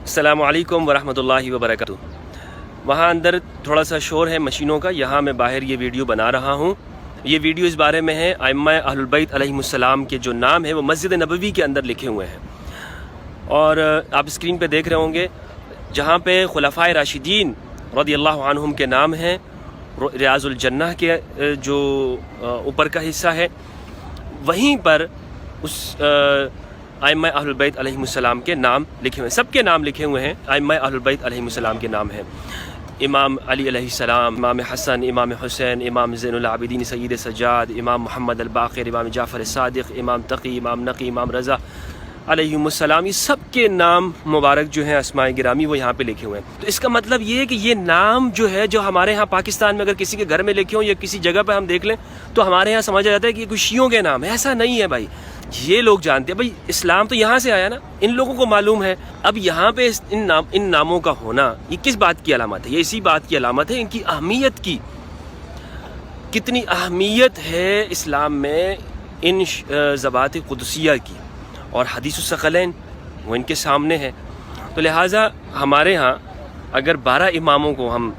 अस्सलाम वालेकुम वरहमतुल्लाहि वबरकातुह। वहाँ अंदर थोड़ा सा शोर है मशीनों का, यहाँ मैं बाहर ये वीडियो बना रहा हूँ। ये वीडियो इस बारे में है अइम्मा अहलुल बैत अलैहिमुस्सलाम के जो नाम है वो मस्जिद नबवी के अंदर लिखे हुए हैं। और आप स्क्रीन पे देख रहे होंगे जहाँ पे खुलफाए राशिदीन रदियल्लाहु अन्हुम के नाम हैं, रियाजुल जन्नह के जो ऊपर का हिस्सा है, वहीं पर उस अइम्मा अहलुल बैत अलैहिमुस्सलाम के नाम लिखे हुए हैं। सबके नाम लिखे हुए हैं, अइम्मा अहलुल बैत अलैहिमुस्सलाम के नाम हैं। इमाम अली अलैहिस्सलाम, इमाम हसन, इमाम हुसैन, इमाम ज़ैनुल आबिदीन सय्यद सज्जाद, इमाम मोहम्मद अल बाक़िर, इमाम जाफ़र सादिक़, इमाम तक़ी, इमाम नक़ी, इमाम रज़ा अलैहिमुस्सलाम, ये सब के नाम मुबारक जो हैं अस्माए गिरामी वो यहाँ पे लिखे हुए हैं। तो इसका मतलब ये है कि ये नाम जो है जो हमारे यहाँ पाकिस्तान में अगर किसी के घर में लिखे हों या किसी जगह पे हम देख लें तो हमारे यहाँ समझा जाता है कि कुछ शियों के नाम है। ऐसा नहीं है भाई, ये लोग जानते हैं भाई इस्लाम तो यहाँ से आया ना, इन लोगों को मालूम है। अब यहाँ पे इन नामों का होना ये किस बात की अलामत है? ये इसी बात की अलामत है इनकी अहमियत की। कितनी अहमियत है इस्लाम में इन ज़बात क़ुदसिया की, और हदीसुस सकलैन वो इनके सामने है। तो लिहाजा हमारे यहाँ अगर 12 इमामों को हम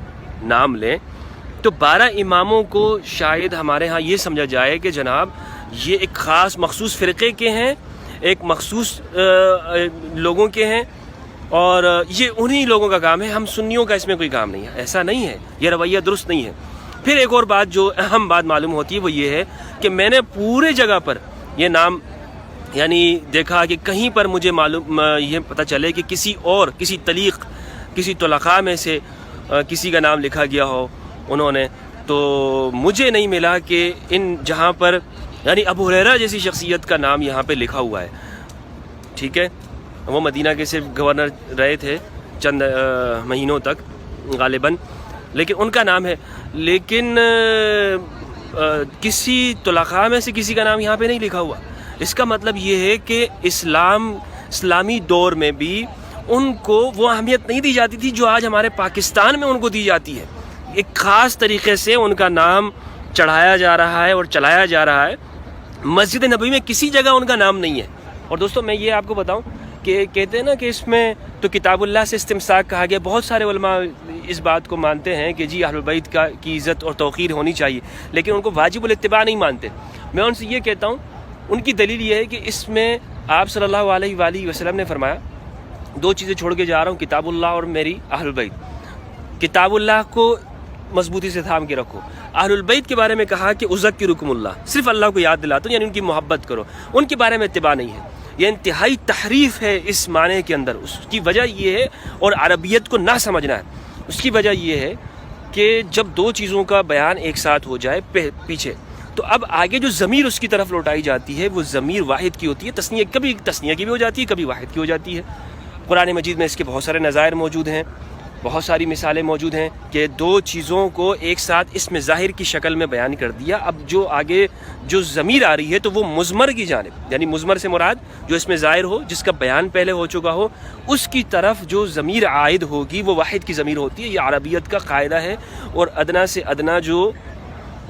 नाम लें तो 12 इमामों को शायद हमारे यहाँ ये समझा जाए कि जनाब ये एक ख़ास मखसूस फ़िरक़े के हैं, एक मखसूस लोगों के हैं, और ये उन्हीं लोगों का काम है, हम सुन्नियों का इसमें कोई काम नहीं है। ऐसा नहीं है, ये रवैया दुरुस्त नहीं है। फिर एक और बात जो अहम बात मालूम होती है वो ये है कि मैंने पूरे जगह पर ये नाम यानी देखा कि कहीं पर मुझे मालूम ये पता चले कि किसी तलीक़, किसी तलक़ा में से किसी का नाम लिखा गया हो उन्होंने, तो मुझे नहीं मिला कि इन जहाँ पर यानी अबू हुरैरा जैसी शख्सियत का नाम यहाँ पे लिखा हुआ है। ठीक है, वो मदीना के सिर्फ गवर्नर रहे थे चंद महीनों तक गालिबन, लेकिन उनका नाम है। लेकिन किसी तलक़ा में से किसी का नाम यहाँ पे नहीं लिखा हुआ। इसका मतलब ये है कि इस्लामी दौर में भी उनको वो अहमियत नहीं दी जाती थी जो आज हमारे पाकिस्तान में उनको दी जाती है। एक ख़ास तरीक़े से उनका नाम चढ़ाया जा रहा है और चलाया जा रहा है। मस्जिद नबवी में किसी जगह उनका नाम नहीं है। और दोस्तों मैं ये आपको बताऊं कि कहते हैं ना कि इसमें तो किताबुल्लाह से इस्तिमसाक कहा गया। बहुत सारे उलमा इस बात को मानते हैं कि जी अहलुल बैत की इज़्ज़त और तौक़ीर होनी चाहिए, लेकिन उनको वाजिबुल इत्तिबा नहीं मानते। मैं उनसे ये कहता हूँ, उनकी दलील ये है कि इसमें आप सल्लल्लाहु अलैहि वसल्लम ने फरमाया 2 चीज़ें छोड़ के जा रहा हूँ, किताबुल्लाह और मेरी अहलुल बैत। किताबुल्लाह को मजबूती से थाम के रखो। अहलुल बैत के बारे में कहा कि उज़क्किरुकुमुल्लाह, सिर्फ अल्लाह को याद दिलाता हूँ, यानी उनकी मोहब्बत करो। उनके बारे में इत्तिबा नहीं है। यह इंतहाई तहरीफ है इस माने के अंदर। उसकी वजह यह है, और अरबियत को ना समझना है, उसकी वजह यह है कि जब 2 चीज़ों का बयान एक साथ हो जाए पीछे, तो अब आगे जो ज़मीर उसकी तरफ लौटाई जाती है वो ज़मीर वाहिद की होती है। तस्निया कभी तस्निया की भी हो जाती है, कभी वाहिद की हो जाती है। कुरान मजीद में इसके बहुत सारे नज़ायर मौजूद हैं, बहुत सारी मिसालें मौजूद हैं कि 2 चीज़ों को एक साथ इसमें ज़ाहिर की शक्ल में बयान कर दिया। अब जो आगे जो ज़मीर आ रही है तो वो मुज़मर की जानिब, यानी मुज़मर से मुराद जो इसमें ज़ाहिर हो, जिसका बयान पहले हो चुका हो, उसकी तरफ जो ज़मीर आयद होगी वो वाहिद की ज़मीर होती है। ये अरबियत का कायदा है, और अदना से अदना जो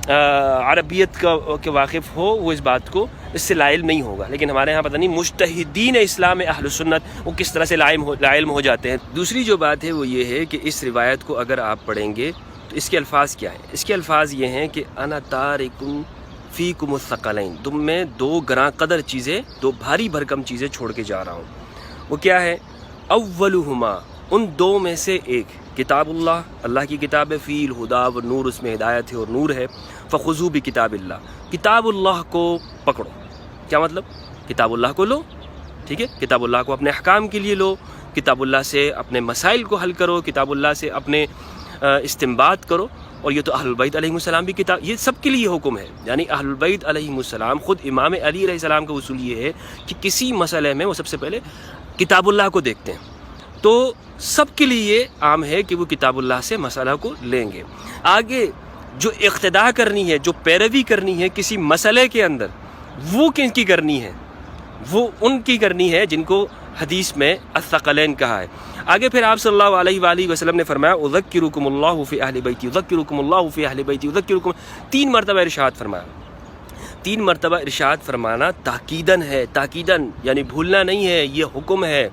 अरबियत के वाकिफ़ हो वो इस बात को इससे लाइल नहीं होगा। लेकिन हमारे यहाँ पता नहीं मुज्तहिदीन इस्लाम अहल सुन्नत वो किस तरह से लाइल हो जाते हैं। दूसरी जो बात है वो ये है कि इस रिवायत को अगर आप पढ़ेंगे तो इसके अल्फाज क्या हैं? इसके अल्फाज ये हैं कि अना तारिकुम फ़ीकुमुस सकलैन, तुम में 2 गरां कदर चीज़ें, 2 भारी भरकम चीज़ें छोड़ के जा रहा हूँ। वो क्या है? अव्वलुहुमा, उन 2 में से एक, किताबुल्लाह, अल्लाह की किताब है, फ़ील हुदा व नूर, उसमें हिदायत है और नूर है। फ़ख़ुज़ू बि किताबिल्लाह, किताबुल्लाह को पकड़ो। क्या मतलब? किताबुल्लाह को लो, ठीक है, किताबुल्लाह को अपने अहकाम के लिए लो, किताबुल्लाह से अपने मसाइल को हल करो, किताबुल्लाह से अपने इस्तिंबात करो। और ये तो अहलुल बैत अलैहिमुस्सलाम भी किताब, ये सब के लिए हुक्म है। यानी अहलुल बैत अलैहिमुस्सलाम, ख़ुद इमाम अली अलैहिस्सलाम का उसूल ये है कि किसी मसले में वो सबसे पहले किताबुल्लाह को देखते हैं। तो सब के लिए आम है कि वो किताबुल्लाह से मसला को लेंगे। आगे जो इक़्तिदा करनी है, जो पैरवी करनी है किसी मसले के अंदर, वो किनकी करनी है? वो उनकी करनी है जिनको हदीस में अस्सक़लैन कहा है। आगे फिर आप सल्लल्लाहु अलैहि वसल्लम ने फरमाया उज़क्किरुकुमुल्लाहु फ़ी अहलि बैती, उज़क्किरुकुमुल्लाहु फ़ी अहलि बैती, उज़क्किरुकुम, 3 मरतबा इरशाद फरमाया। 3 मरतबा इरशाद फरमाना ताकीदन है, ताकीदन यानी भूलना नहीं है, ये हुक्म है।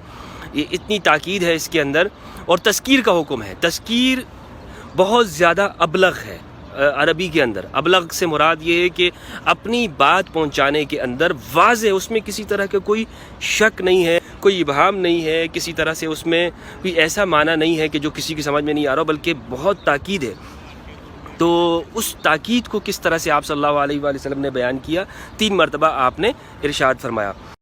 یہ اتنی تاکید ہے اس کے اندر. اور تذکیر کا حکم ہے. تذکیر بہت زیادہ ابلغ ہے عربی کے اندر. ابلغ سے مراد یہ ہے کہ اپنی بات پہنچانے کے اندر واضح، اس میں کسی طرح کا کوئی شک نہیں ہے، کوئی ابہام نہیں ہے، کسی طرح سے اس میں کوئی ایسا معنی نہیں ہے کہ جو کسی کی سمجھ میں نہیں آ رہا، بلکہ بہت تاکید ہے. تو اس تاکید کو کس طرح سے آپ صلی اللہ علیہ وآلہ وسلم نے بیان کیا، 3 مرتبہ آپ نے ارشاد فرمایا.